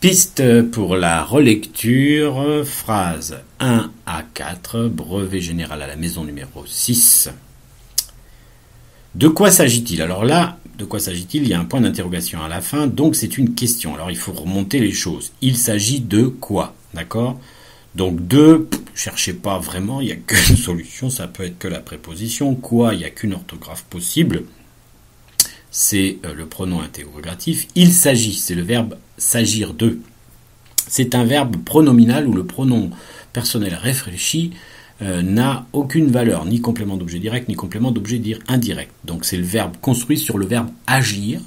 Piste pour la relecture, phrase 1 à 4, brevet général à la maison numéro 6. De quoi s'agit-il? Alors là, de quoi s'agit-il? Il y a un point d'interrogation à la fin, donc c'est une question. Alors il faut remonter les choses. Il s'agit de quoi? D'accord? Donc de, cherchez pas vraiment, il n'y a qu'une solution, ça peut être que la préposition. Quoi? Il n'y a qu'une orthographe possible. C'est le pronom interrogatif. Il s'agit, c'est le verbe s'agir de. C'est un verbe pronominal où le pronom personnel réfléchi n'a aucune valeur, ni complément d'objet direct, ni complément d'objet indirect. Donc c'est le verbe construit sur le verbe agir.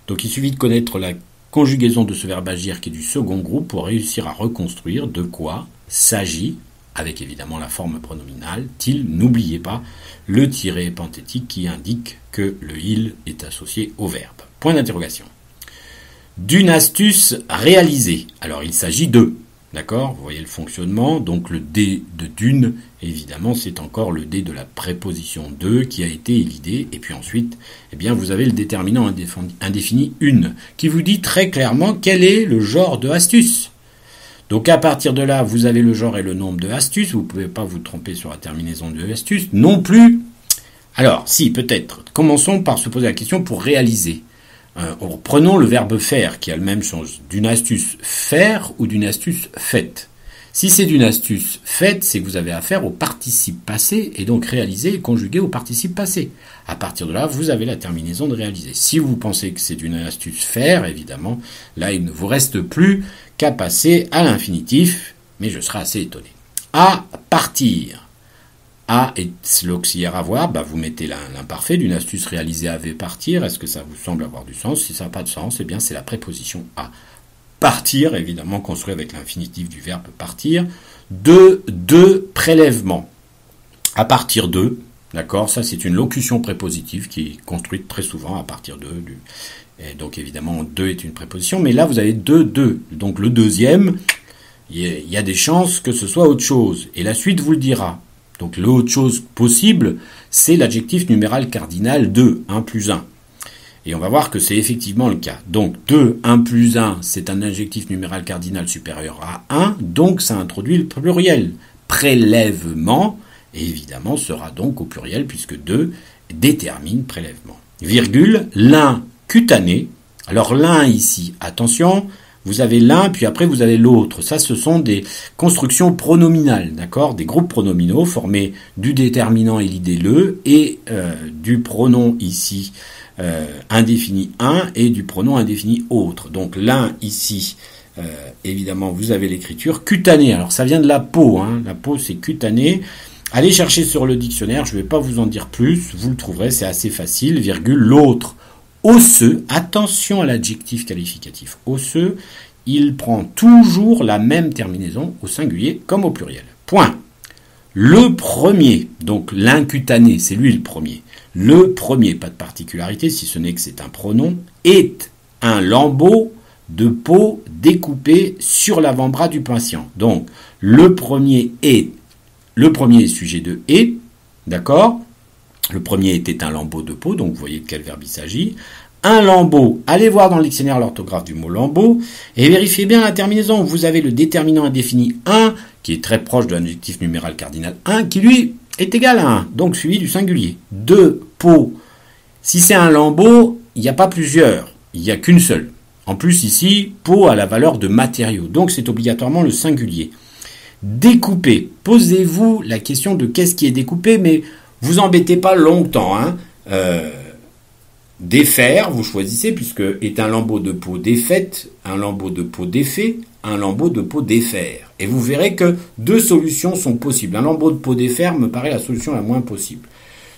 Donc il suffit de connaître la conjugaison de ce verbe agir qui est du second groupe pour réussir à reconstruire de quoi s'agit, avec évidemment la forme pronominale, til, n'oubliez pas le tiret panthétique qui indique que le il est associé au verbe. Point d'interrogation. D'une astuce réalisée. Alors il s'agit de, d'accord? Vous voyez le fonctionnement, donc le D de d'une, évidemment c'est encore le D de la préposition de qui a été élidé, et puis ensuite, eh bien vous avez le déterminant indéfini une, qui vous dit très clairement quel est le genre de astuce. Donc à partir de là, vous avez le genre et le nombre de astuces. Vous ne pouvez pas vous tromper sur la terminaison de astuce non plus. Alors, si, peut-être. Commençons par se poser la question pour réaliser. Prenons le verbe faire, qui a le même sens. D'une astuce faire ou d'une astuce faite. Si c'est d'une astuce faite, c'est que vous avez affaire au participe passé, et donc réaliser est conjugué au participe passé. À partir de là, vous avez la terminaison de réaliser. Si vous pensez que c'est d'une astuce faire, évidemment, là, il ne vous reste plus qu'à passer à l'infinitif, mais je serai assez étonné. À partir. À est l'auxiliaire avoir, vous mettez l'imparfait d'une astuce réalisée avait partir. Est-ce que ça vous semble avoir du sens? Si ça n'a pas de sens, eh bien c'est la préposition à. Partir, évidemment construit avec l'infinitif du verbe partir. De prélèvement. À partir de, d'accord, ça c'est une locution prépositive qui est construite très souvent à partir de. Et donc évidemment, de est une préposition, mais là vous avez de. Donc le deuxième, il y a des chances que ce soit autre chose. Et la suite vous le dira. Donc l'autre chose possible, c'est l'adjectif numéral cardinal de, 1 plus 1. Et on va voir que c'est effectivement le cas. Donc 2, 1 plus 1, c'est un adjectif numéral cardinal supérieur à 1, donc ça introduit le pluriel. Prélèvement, évidemment, sera donc au pluriel, puisque 2 détermine prélèvement. Virgule, l'un cutané. Alors l'un ici, attention, vous avez l'un, puis après vous avez l'autre. Ça, ce sont des constructions pronominales, d'accord? Des groupes pronominaux formés du déterminant élidé le et du pronom ici indéfini un et du pronom indéfini autre. Donc l'un ici, évidemment, vous avez l'écriture cutané. Alors ça vient de la peau, hein. La peau c'est cutané. Allez chercher sur le dictionnaire, je ne vais pas vous en dire plus, vous le trouverez, c'est assez facile, virgule, l'autre. Osseux, attention à l'adjectif qualificatif osseux, il prend toujours la même terminaison au singulier comme au pluriel. Point. Le premier, donc l'incutané, c'est lui le premier. Le premier, pas de particularité, si ce n'est que c'est un pronom, est un lambeau de peau découpé sur l'avant-bras du patient. Donc, le premier est sujet de est, d'accord? Le premier était un lambeau de peau, donc vous voyez de quel verbe il s'agit. Un lambeau, allez voir dans le dictionnaire l'orthographe du mot lambeau, et vérifiez bien la terminaison. Vous avez le déterminant indéfini 1, qui est très proche de l'adjectif numéral cardinal 1, qui lui est égal à 1, donc suivi du singulier. De peau. Si c'est un lambeau, il n'y a pas plusieurs, il n'y a qu'une seule. En plus ici, peau a la valeur de matériau, donc c'est obligatoirement le singulier. Découpé. Posez-vous la question de qu'est-ce qui est découpé, mais vous embêtez pas longtemps, hein. Défaire, vous choisissez, puisque est un lambeau de peau défaite, un lambeau de peau défait, un lambeau de peau défaire. Et vous verrez que deux solutions sont possibles. Un lambeau de peau défaire me paraît la solution la moins possible.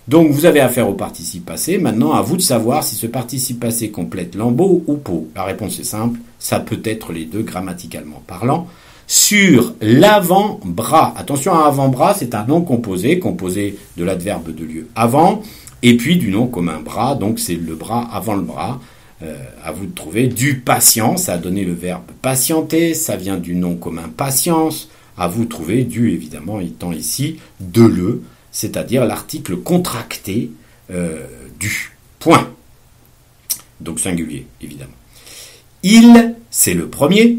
Donc vous avez affaire au participe passé. Maintenant, à vous de savoir si ce participe passé complète lambeau ou peau. La réponse est simple, ça peut être les deux grammaticalement parlant. Sur l'avant-bras. Attention à avant-bras, c'est un nom composé de l'adverbe de lieu avant, et puis du nom commun bras, donc c'est le bras avant le bras. À vous de trouver. Du patient, ça a donné le verbe patienter, ça vient du nom commun patience. À vous de trouver, du évidemment étant ici de le, c'est-à-dire l'article contracté du. Point. Donc singulier, évidemment. Il, c'est le premier.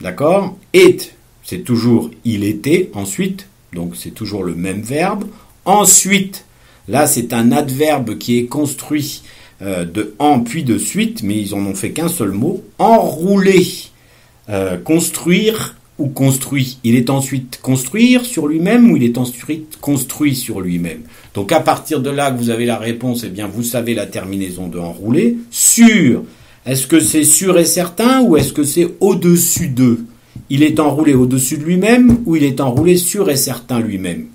D'accord? Est, c'est toujours il était, ensuite, donc c'est toujours le même verbe. Ensuite, là c'est un adverbe qui est construit de en puis de suite, mais ils en ont fait qu'un seul mot. Enrouler, construire ou construit. Il est ensuite construire sur lui-même ou il est ensuite construit sur lui-même. Donc à partir de là que vous avez la réponse, eh bien vous savez la terminaison de enrouler. Sur, est-ce que c'est sûr et certain ou est-ce que c'est au-dessus d'eux? Il est enroulé au-dessus de lui-même ou il est enroulé sûr et certain lui-même?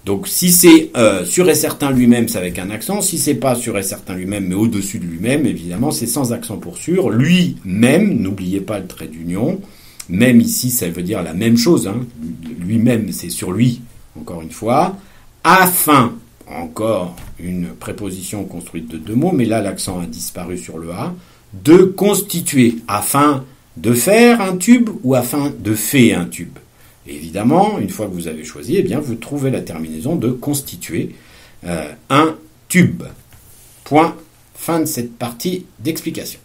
Donc si c'est sûr et certain lui-même, c'est avec un accent. Si c'est pas sûr et certain lui-même, mais au-dessus de lui-même, évidemment, c'est sans accent pour sûr. Lui-même, n'oubliez pas le trait d'union. Même ici, ça veut dire la même chose. Hein. Lui-même, c'est sur lui, encore une fois. Afin, encore une préposition construite de deux mots, mais là, l'accent a disparu sur le A. De constituer, afin de faire un tube ou afin de faire un tube. Et évidemment, une fois que vous avez choisi, eh bien, vous trouvez la terminaison de constituer un tube. Point. Fin de cette partie d'explication.